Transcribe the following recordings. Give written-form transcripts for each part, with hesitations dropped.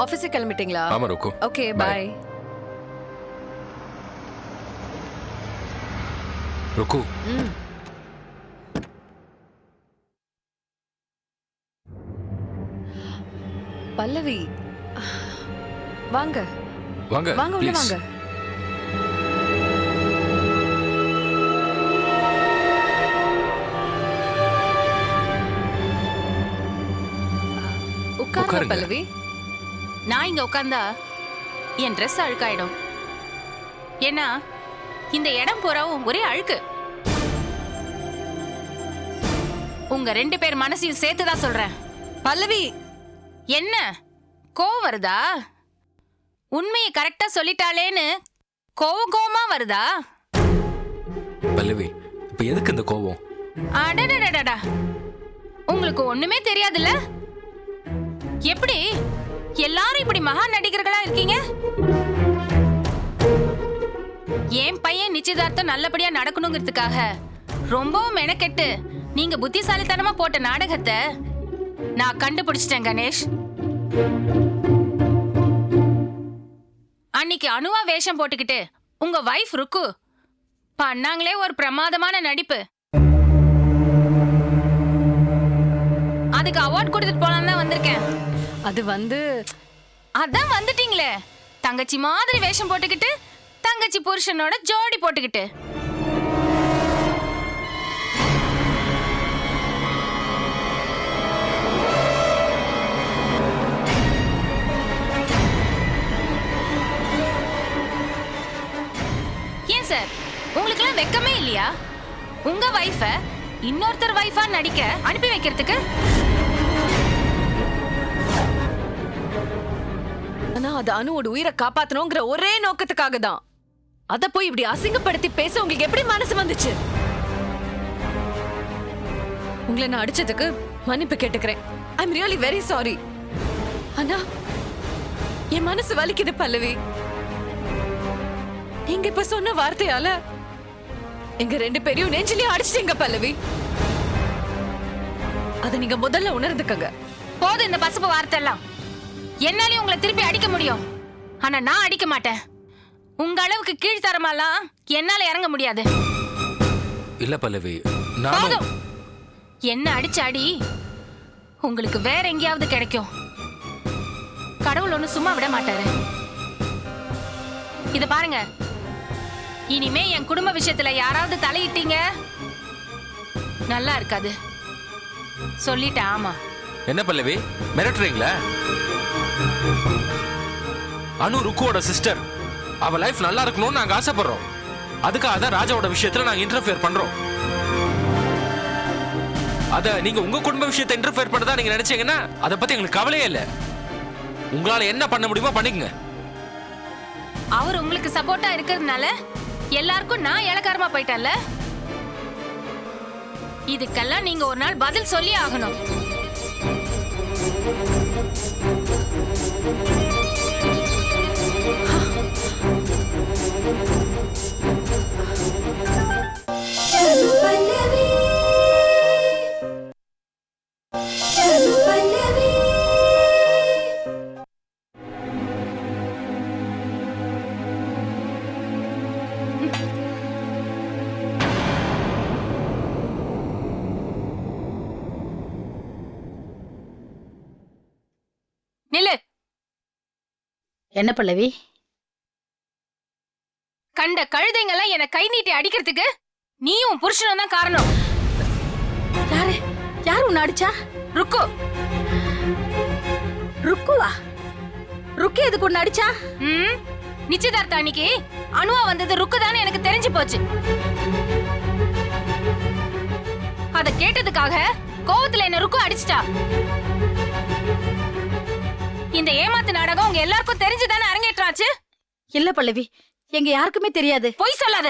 Office கிளம்பிட்டீங்களா? ஆமா ருக்கு. Okay bye. ருக்கு. பல்லவி வாங்க வாங்க வாங்க உள்ள please. வாங்க. உட்காருங்க உட்காருங்க. பல்லவி. நான் இங்க உட்கார்ந்தா என் ட்ரெஸ் அழுக்காயிடும். ஏன்னா இந்த இடம் பூராவும் ஒரே அழுக்கு. உங்க 2 பேர் மனசையும் சேர்த்துதான் சொல்றேன். பல்லவி என்ன கோவம் வருதா? உண்மையை கரெக்டா சொல்லிட்டாளேன்னு கோவமா வருதா? பல்லவி இப்ப எதுக்கு இந்த கோவம்? அடடடடடா, உங்களுக்கு ஒண்ணுமே தெரியாதுல்ல? எப்படி எல்லாரும் இப்படி மகா நடிகர்களா இருக்கீங்க? என் பையன் நிச்சயதார்த்தம் நல்லபடியா நடக்கணுங்கிறதுக்காக ரொம்பவும் மெனக்கெட்டு நீங்க புத்திசாலித்தனமா போட்ட நாடகத்தை நான் கண்டுபிடிச்சிட்டேன் கணேஷ். அன்னைக்கு அனுவா வேஷம் போட்டுக்கிட்டு உங்க வைஃப் ருக்கு பண்ணாங்களே ஒரு பிரமாதமான நடிப்பு. அதுக்கு அவார்ட் கொடுத்துட்டு போலாம் தான் வந்திருக்கேன். அது வந்து அதான் வந்துட்டீங்களே, தங்கச்சி மாதிரி வேஷம் போட்டுக்கிட்டு தங்கச்சி புருஷனோட ஜோடி போட்டுக்கிட்டு. ஏன் சார் உங்களுக்கெல்லாம் வெக்கமே இல்லையா? உங்க வைஃப இன்னொருத்தர் வைஃபா நடிக்க அனுப்பி வைக்கிறதுக்கு. ஆனா அது அனுவோட உயிரை காப்பாத்தணுங்கிற ஒரே நோக்கத்துக்காக தான். அத போய் இப்படி அசிங்கப்படுத்தி பேச உங்களுக்கு எப்படி மனசு வந்துச்சு? உங்களை நான் அடிச்சதுக்கு மன்னிப்பு கேட்டுக்கிறேன். ஐ அம் ரியலி வெரி சாரி. ஆனா என் மனசு வலிக்குது பல்லவி. நீங்க இப்ப சொன்ன வார்த்தையால எங்க 2 பேரையும் நெஞ்சிலேயே அடிச்சிட்டீங்க பல்லவி. அத நீங்க முதல்ல உணர்ந்துக்கங்க. போதும் இந்த பசுப்பு வார்த்தை எல்லாம். என்னாலே உங்களை திருப்பி அடிக்க முடியும், ஆனா நான் அடிக்க மாட்டேன். உங்க அளவுக்கு கீழ்த்தரமாலாம் என்னால இறங்க முடியாது. இல்ல பல்லவி நான் போதும், என்ன அடிச்ச அடி உங்களுக்கு வேற எங்கேயாவது கிடைக்கும். கடவுள் ஒண்ணு சும்மா விட மாட்டாரு. இத பாருங்க, இனிமே என் குடும்ப விஷயத்துல யாராவது தலையிட்டீங்க நல்லா இருக்காது. சொல்லிட்டேன். ஆமா. என்ன பல்லவி மிரட்டுறீங்களா? அனு ருக்குவோட சிஸ்டர். அவ லைஃப் நல்லா இருக்கணும்னு நாங்க ஆசைப்படுறோம். அதுக்காக தான் ராஜாவோட விஷயத்துல நாங்க இன்டர்ஃபியர் பண்றோம். அத நீங்க உங்க குடும்ப விஷயத்தை இன்டர்ஃபியர் பண்ணதா நீங்க நினைச்சீங்கன்னா அத பத்தி எங்களுக்கு கவலையே இல்ல. உங்களால என்ன பண்ண முடியுமோ பண்ணிக்கங்க. அவர் உங்களுக்கு சப்போர்ட்டா இருக்கிறதுனால எல்லாருக்கும் நான் இலக்காரமா போயிட்டேன்ல. இதுக்கெல்லாம் நீங்க ஒரு நாள் பதில் சொல்லி ஆகணும். நில்லு. என்ன பல்லவி? கண்ட கழுதைங்கெல்லாம் என்ன கை நீட்டி அடிக்கிறதுக்கு நீயும் புருஷனும் தான் காரணம். யாரு யாரு உன்னை அடிச்சா? ருக்கு. ருக்குவா? ருக்கு எதுக்கு உன்னை அடிச்சா? நிச்சயதார்த்த அன்னைக்கு அனுவா வந்தது ருக்கு தானே எனக்கு தெரிஞ்சு போச்சு. அத கேட்டதுக்காக கோவத்துல என்ன ருக்கு அடிச்சிட்டா. இந்த ஏமாத்து நாடகம் உங்க எல்லாருக்கும் தெரிஞ்சுதானே அரங்கேற்றாச்சு? இல்ல பல்லவி, எங்க யாருக்குமே தெரியாது. பொய் சொல்லாத.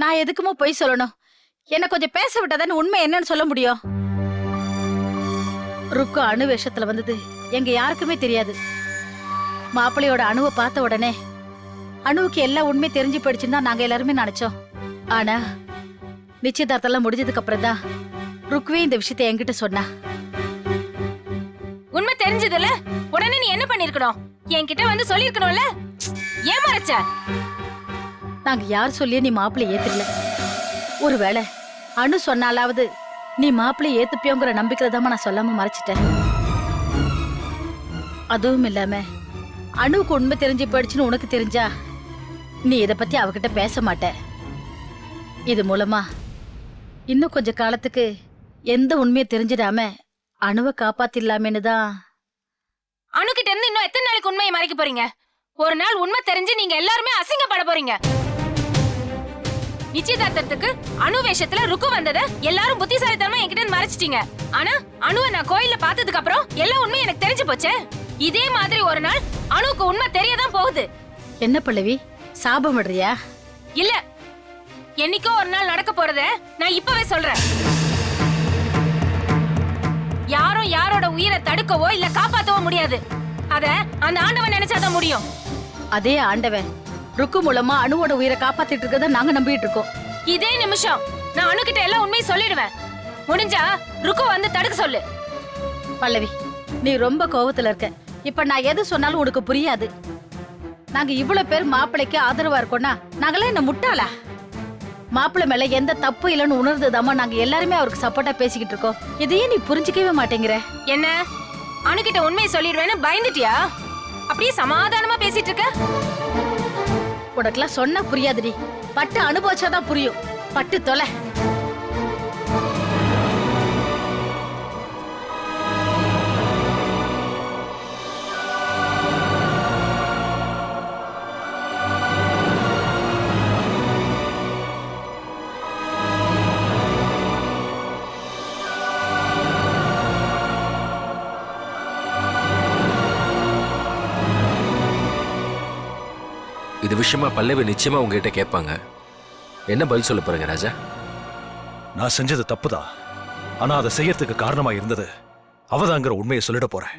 நான் எதுக்குமோ பொய் சொல்லணும்? என்ன கொஞ்சம் பேச விட்டாதானே உண்மை என்னன்னு சொல்ல முடியும். ருக்கு அணு வேஷத்துல வந்தது எங்க யாருக்குமே தெரியாது. மாப்பிள்ளையோட அணுவை பார்த்த உடனே அணுவுக்கு எல்லா உண்மை தெரிஞ்சு போயிடுச்சுன்னு தான் நாங்க எல்லாருமே நினைச்சோம். ஆனா நிச்சயதார்த்தம் முடிஞ்சதுக்கு அப்புறம் தான் ருக்குவே இந்த விஷயத்தை என்கிட்ட சொன்னா. உண்மை தெரிஞ்சதுல உடனே நீ என்ன பண்ணிருக்கணும்? என்கிட்ட வந்து சொல்லிருக்கணும்ல. ஏன் மறைச்ச? நாங்க யார் சொல்லியே நீ மாப்பிள்ளை ஏத்துக்கல. ஒருவேளை அனு சொன்னாலாவது நீ மாப்பிள்ளை ஏத்துப்பியோங்கிற நம்பிக்கையில தான் நான் சொல்லாம மறைச்சிட்டேன். அதுவும் இல்லாம அணுவுக்கு உண்மை தெரிஞ்சு போயிடுச்சுன்னு உனக்கு தெரிஞ்சா நீ இத பத்தி அவகிட்ட பேச மாட்ட. இது மூலமா இன்னும் கொஞ்ச காலத்துக்கு எந்த உண்மையை தெரிஞ்சிடாம அணுவை காப்பாத்திடலாமேன்னு தான். அணு கிட்ட இருந்து இன்னும் எத்தனை நாளைக்கு உண்மையை மறைக்க போறீங்க? ஒரு நாள் உண்மை தெரிஞ்சு நீங்க எல்லாருமே அசிங்கப்பட போறீங்க. நிச்சயதார்த்தத்துக்கு அணு வேஷத்துல ருக்கு வந்தத எல்லாரும் புத்திசாலித்தனமா என்கிட்ட இருந்து மறைச்சிட்டீங்க. ஆனா அணுவை நான் கோயில்ல பார்த்ததுக்கு அப்புறம் எல்லா உண்மையும் எனக்கு தெரிஞ்சு போச்சே. இதே மாதிரி ஒரு நாள் அணுவுக்கு உண்மை தெரியதான் போகுது. என்ன பல்லவி, சாபம் விடுறியா? இல்ல, என்னைக்கோ ஒரு நாள் நடக்க போறத நான் இப்பவே சொல்றேன். யாரும் யாரோட உயிரை தடுக்கவோ இல்ல காப்பாத்தவோ முடியாது. அத அந்த ஆண்டவன் நினைச்சாதான் முடியும். அதே ஆண்டவன் ருக்கு மூலமா அணுவோட உயிரை காப்பாத்திட்டு இருக்கத நாங்க நம்பிட்டு இருக்கோம். இதே நிமிஷம் நான் அணு கிட்ட எல்லாம் உண்மையை சொல்லிடுவேன். முடிஞ்சா ருக்கு வந்து தடுக்க சொல்லு. பல்லவி, நீ ரொம்ப கோவத்துல இருக்க. இப்ப நான் எது சொன்னாலும் உனக்கு புரியாது. நாங்க இவ்வளவு பேர் மாப்பிள்ளைக்கு ஆதரவா இருக்கோம்னா நாங்களாம் என்ன முட்டாளா? மாப்பிள்ளை மேல எந்த தப்பு இல்லைன்னு உணர்ந்துதாமா நாங்க எல்லாருமே அவருக்கு சப்போர்ட்டா பேசிக்கிட்டு இருக்கோம். இதையே நீ புரிஞ்சுக்கவே மாட்டேங்கிற. என்ன அணு கிட்ட உண்மையை சொல்லிடுவேன்னு பயந்துட்டியா? அப்படியே சமாதானமா பேசிட்டு இருக்க. உனக்கெல்லாம் சொன்னா புரியாதுடி. பட்டு அனுபவிச்சாதான் புரியும். பட்டு தொலை. இது விஷயமா பல்லவி நிச்சயமா உங்ககிட்ட கேட்பாங்க. என்ன பதில் சொல்ல போறீங்க ராஜா? நான் செஞ்சது தப்புதான். ஆனா அதை செய்யறதுக்கு காரணமா இருந்தது அவதாங்கிற உண்மையை சொல்லிட போறேன்.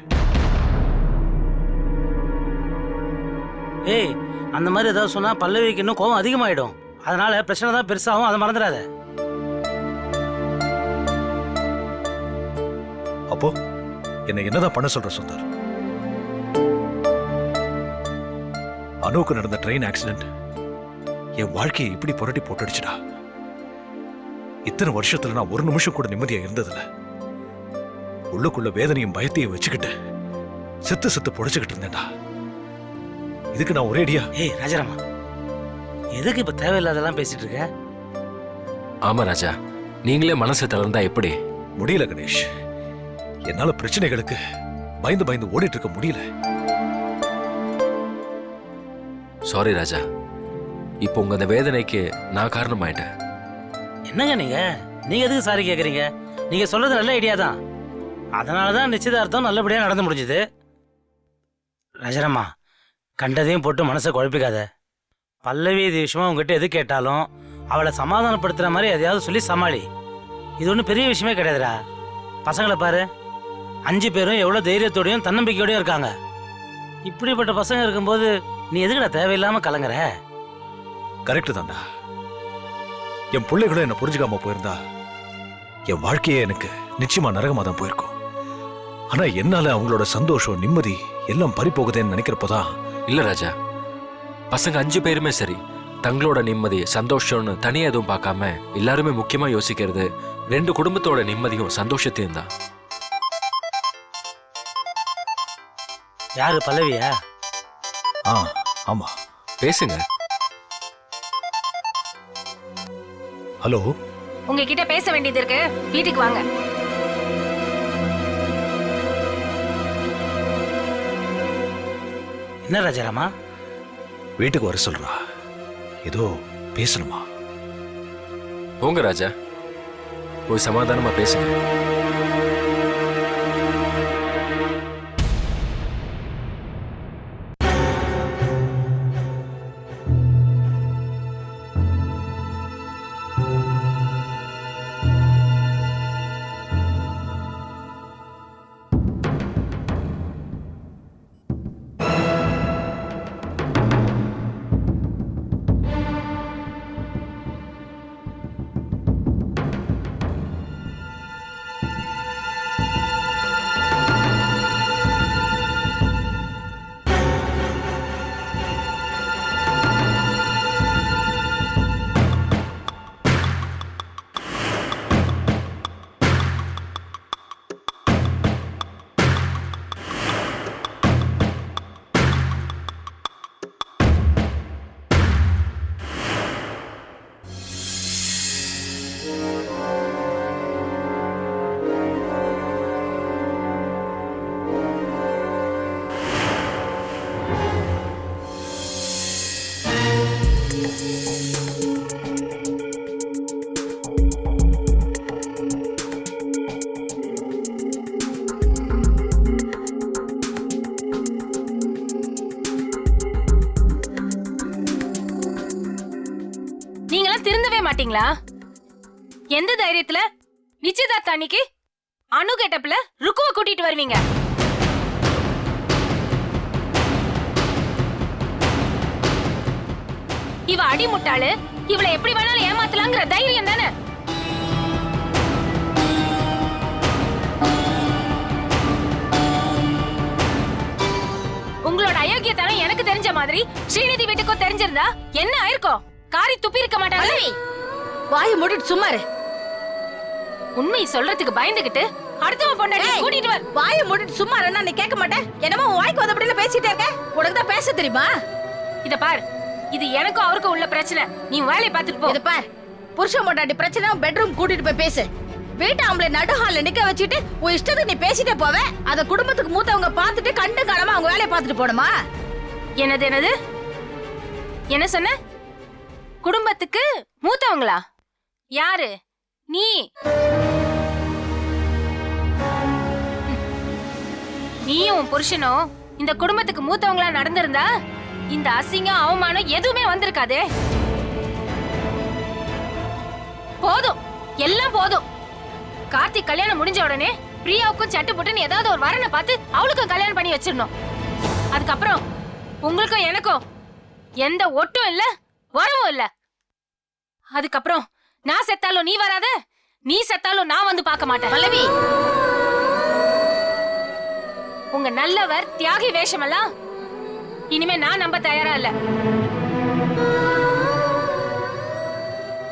ஏய், அந்த மாதிரி ஏதாவது சொன்னா பல்லவிக்கு இன்னும் கோவம் அதிகமாயிடும். அதனால பிரச்சனை தான் பெருசாகும். அதை மறந்துடாத. அப்போ என்ன என்னதான் பண்ண சொல்ற சுந்தர்? அனுவுக்கு நடந்த ட்ரெயின் ஆக்சிடென்ட் என் வாழ்க்கையை இப்படி புரட்டி போட்டுடுச்சுடா. இத்தனை வருஷத்துல நான் ஒரு நிமிஷம் கூட நிம்மதியா இருந்ததில்ல. உள்ளுக்குள்ள வேதனையும் பயத்தையும் வச்சுக்கிட்டு செத்து செத்து பொழைச்சுக்கிட்டு இருந்தேன்டா. இதுக்கு நான் ஒரேடியா. ஏய் ராஜாராமா, எதுக்கு இப்ப தேவையில்லாதெல்லாம் பேசிட்டு இருக்க? ஆமா ராஜா, நீங்களே மனசை தளர்ந்தா எப்படி? முடியல கணேஷ். என்னால பிரச்சனைகளுக்கு பயந்து பயந்து ஓடிட்டு இருக்க முடியல. சாரி ராஜா, இப்போ உங்க அந்த வேதனைக்கு நான் காரணமாயிட்டேன். என்னங்க நீங்க எதுக்கு சாரி கேக்குறீங்க? நீங்க சொல்றது நல்ல ஐடியா தான். அதனாலதான் நிச்சயதார்த்தம் நல்லபடியா நடந்து முடிஞ்சது. ராஜாராமா, கண்டதையும் போட்டு மனசை குழப்பிக்காத. பல்லவி இது விஷயமா உங்ககிட்ட எது கேட்டாலும் அவளை சமாதானப்படுத்துற மாதிரி எதையாவது சொல்லி சமாளி. இது ஒன்றும் பெரிய விஷயமே கிடையாதுடா. பசங்களை பாரு, 5 பேரும் எவ்வளவு தைரியத்தோடையும் தன்னம்பிக்கையோடயும் இருக்காங்க. இப்படிப்பட்ட பசங்க இருக்கும்போது நீ எதுக்குடா தேவையில்லாம கலங்குற? கரெக்ட் தான்டா. என் பிள்ளைகளும் என்ன புரிஞ்சுக்காம போயிருந்தா என் வாழ்க்கையே எனக்கு நிச்சயமா நரகமா தான் போயிருக்கும். ஆனா என்னால அவங்களோட சந்தோஷம் நிம்மதி எல்லாம் பறி போகுதேன்னு நினைக்கிறப்போதான். இல்ல ராஜா, பசங்க 5 பேருமே சரி, தங்களோட நிம்மதி சந்தோஷம்னு தனியா எதுவும் பார்க்காம எல்லாருமே முக்கியமா யோசிக்கிறது 2 குடும்பத்தோட நிம்மதியும் சந்தோஷத்தையும் தான். யாரு பல்லவியா? ஆமா. பேசுங்க. ஹலோ, உங்ககிட்ட பேச வேண்டியது இருக்கு. வீட்டுக்கு வாங்க. என்ன ராஜாராமா? வீட்டுக்கு வர சொல்றா. ஏதோ பேசணுமா? போங்க ராஜா, போய் சமாதானமா பேசுங்க. மாட்டீங்களா? எந்த தைரியத்துல நிச்சயதார்த்த அன்னைக்கு அணு கெட்டப்ல ருக்குவ கூட்டிட்டு வருவீங்க? இவ அடிமுட்டாளு, இவளை எப்படி வேணாலும் ஏமாத்தலாங்கிற தைரியம் தானே? உங்களோட அயோக்கியத்தனம் எனக்கு தெரிஞ்ச மாதிரி ஸ்ரீநிதி வீட்டுக்கும் தெரிஞ்சிருந்தா என்ன ஆயிருக்கும்? காரி துப்பி இருக்க மாட்டாங்க. வாயை மூடிட்டு சும்மா இரு. உண்மை சொல்றதுக்கு பயந்துகிட்டு அடுத்தவன் பொண்டாட்டி கூட்டிட்டு வர. வாயை மூடிட்டு சும்மா இருந்தா நீ கேட்க மாட்டேன். என்னமோ உன் வாய்க்கு வந்தபடியில பேசிட்டே இருக்க. உனக்கு தான் பேச தெரியுமா? இத பார், இது எனக்கும் அவருக்கும் உள்ள பிரச்சனை. நீ வேலையை பார்த்துட்டு போ. இத பார், புருஷன் பொண்டாட்டி பிரச்சனை பெட்ரூம் கூட்டிட்டு போய் பேசு. வீட்டு ஆம்பளை நடு ஹால்ல நிக்க வச்சுட்டு உன் இஷ்டத்துக்கு நீ பேசிட்டே போவ. அத குடும்பத்துக்கு மூத்தவங்க பார்த்துட்டு கண்டு காலமா அவங்க வேலையை பார்த்துட்டு போணுமா? என்னது என்னது என்ன சொன்ன? குடும்பத்துக்கு மூத்தவங்களா? யாரு நீ? நீயும் உன் புருஷனும் இந்த குடும்பத்துக்கு மூத்தவங்களா நடந்திருந்தா இந்த அசிங்கம் அவமானம் எதுவுமே வந்திருக்காதே. போதும், எல்லாம் போதும். கார்த்திக் கல்யாணம் முடிஞ்ச உடனே பிரியாவுக்கும் சட்டு புட்டுன்னு ஏதாவது ஒரு வரனை பார்த்து அவளுக்கும் கல்யாணம் பண்ணி வச்சிடணும். அதுக்கப்புறம் உங்களுக்கும் எனக்கும் எந்த ஒட்டும் இல்ல, வரவும் இல்ல. அதுக்கப்புறம் நான் செத்தாலும் நீ வராத, நீ செத்தாலும் நான் வந்து பார்க்க மாட்டேன். பல்லவி, உங்க நல்லவர் தியாகி வேஷமெல்லாம் இனிமே நான் நம்ப தயாரா இல்ல.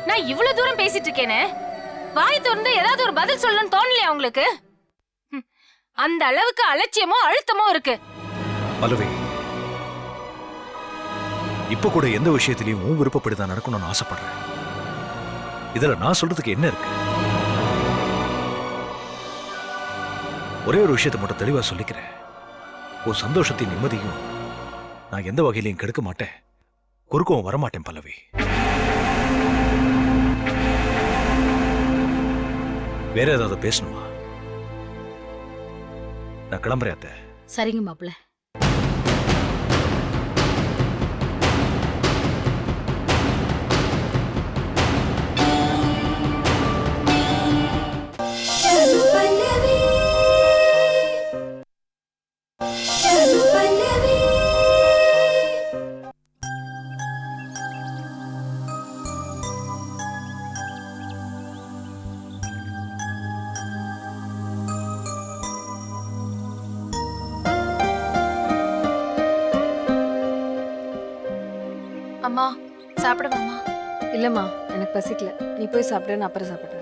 நான் இவ்வளவு தூரம் பேசிட்டு இருக்கேனே, வாய் திறந்து ஏதாவது ஒரு பதில் சொல்லணும்னு தோணலையா உங்களுக்கு? அந்த அளவுக்கு அலட்சியமோ அழுத்தமோ இருக்கு. பல்லவி, இப்ப கூட எந்த விஷயத்திலையும் உன் விருப்பப்படிதான் நடக்கணும்னு ஆசைப்படுறேன். இதுல நான் சொல்றதுக்கு என்ன இருக்கு? ஒரே ஒரு விஷயத்தை மட்டும் தெளிவா சொல்லிக்கிறேன். உன் சந்தோஷத்தின் நிம்மதியும் நான் எந்த வகையிலையும் கெடுக்க மாட்டேன், குறுக்கவும் வரமாட்டேன் பல்லவி. வேற ஏதாவது பேசணுமா? நான் கிளம்புறேன் அத்தை. சரிங்க மாப்பிள்ள. அம்மா சாப்பிடுவாம்மா? இல்லம்மா, எனக்கு பசிக்கல. நீ போய் சாப்பிடு, நான் அப்புறம் சாப்பிடுறேன்.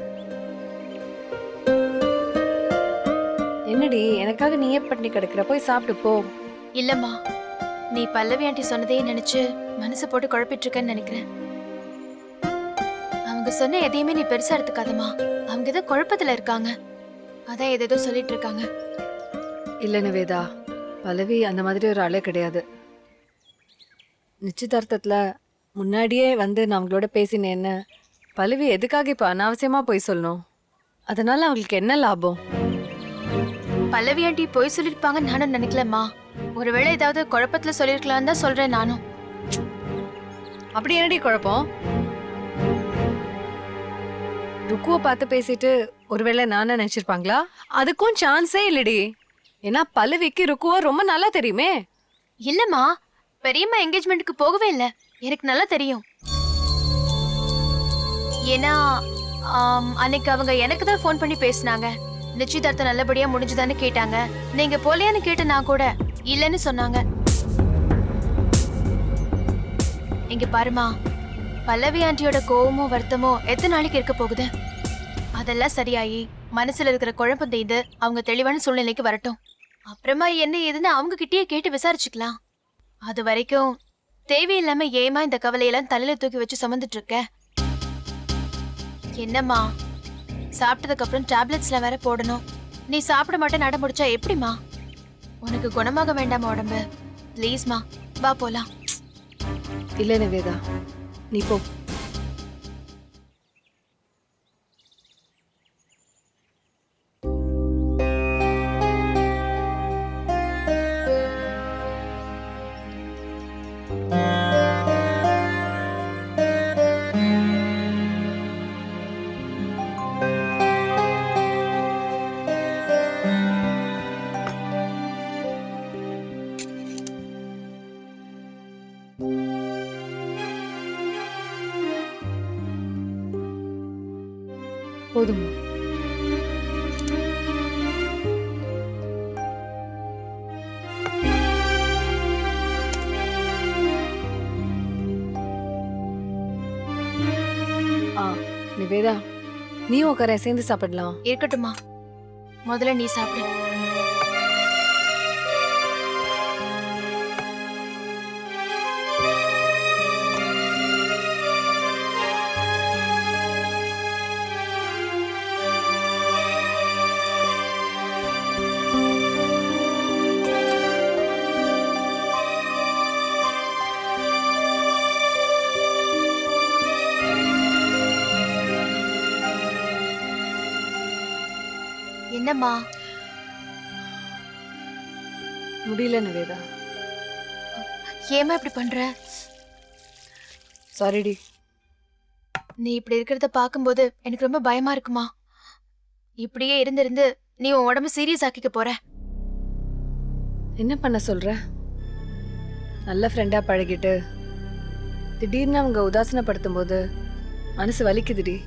என்னடி எனக்காக நீயே பட்டினி கிடக்குற? போய் சாப்பிட்டு போ. இல்லம்மா, நீ பல்லவி ஆண்டி சொன்னதே நினைச்சு மனசு போட்டு குழப்பிட்டு இருக்கேன்னு நினைக்கிறேன். அவங்க சொன்ன எதையுமே நீ பெருசா எடுத்துக்காதம்மா. அவங்க ஏதோ குழப்பத்துல இருக்காங்க, அதான் ஏதேதோ சொல்லிட்டு இருக்காங்க. இல்ல நிவேதா, பல்லவி அந்த மாதிரி ஒரு ஆளே கிடையாது. நிச்சயதார்த்தத்துல முன்னாடியே வந்து நான் அவங்களோட பேசினேன்னு பல்லவி எதுக்காக இப்போ அனாவசியமா போய் சொல்லணும்? அதனால அவங்களுக்கு என்ன லாபம்? பல்லவி ஆண்டி போய் சொல்லிருப்பாங்கன்னு நானும் நினைக்கலம்மா. ஒருவேளை ஏதாவது குழப்பத்துல சொல்லிருக்கலான்னு தான் சொல்றேன் நானும். அப்படி என்னடி குழப்பம்? ருக்குவை பார்த்து பேசிட்டு ஒருவேளை நானே நினைச்சிருப்பாங்களா? அதுக்கும் சான்ஸே இல்லடி. ஏன்னா பல்லவிக்கு ருக்குவை ரொம்ப நல்லா தெரியுமே. இல்லம்மா, பெரியம்மா என்கேஜ்மெண்ட்டுக்கு போகவே இல்லை, எனக்கு நல்லா தெரியும். ஏன்னா அன்னைக்கு அவங்க எனக்கு தான் ஃபோன் பண்ணி பேசினாங்க. நிச்சயதார்த்தம் நல்லபடியா முடிஞ்சுதான்னு கேட்டாங்க. நீங்க போலையான்னு கேட்ட நான் கூட இல்லைன்னு சொன்னாங்க. இங்க பாருமா, பல்லவி ஆண்டியோட கோவமோ வருத்தமோ எத்தனை நாளைக்கு இருக்க போகுது? அதெல்லாம் சரியாயி மனசுல இருக்கிற குழப்பம் தீர்ந்து அவங்க தெளிவான சூழ்நிலைக்கு வரட்டும். அப்புறமா என்ன ஏதுன்னு அவங்க கிட்டயே கேட்டு விசாரிச்சுக்கலாம். அது வரைக்கும் தேவையில்லாம ஏமா இந்த கவலையெல்லாம் தலையில தூக்கி வச்சு சுமந்துட்டு இருக்க? என்னம்மா, சாப்பிட்டதுக்கு அப்புறம் டேப்லெட்ஸ்ல வேற போடணும். நீ சாப்பிட மாட்டே நட முடிச்சா எப்படிமா? உனக்கு குணமாக வேண்டாமா உடம்பு? ப்ளீஸ்மா, வா போலாம். இல்ல நிவேதா, நீ போ. போதும். நிவேதா, நீ உட்கார, சேர்ந்து சாப்பிடலாம். இருக்கட்டுமா, முதல்ல நீ சாப்பிடு. என்னம்மா? முடியல நிவேதா. ஏம்மா இப்படி பண்ற? சாரிடி. நீ இப்படி இருக்கிறத பாக்கும்போது எனக்கு ரொம்ப பயமா இருக்குமா. இப்படியே இருந்து நீ உன் உடம்பு சீரியஸ் ஆக்கிக்க போற. என்ன பண்ண சொல்ற? நல்ல ஃப்ரெண்டா பழகிட்டு திடீர்னு அவங்க உதாசனப்படுத்தும் போது மனசு வலிக்குதுடி.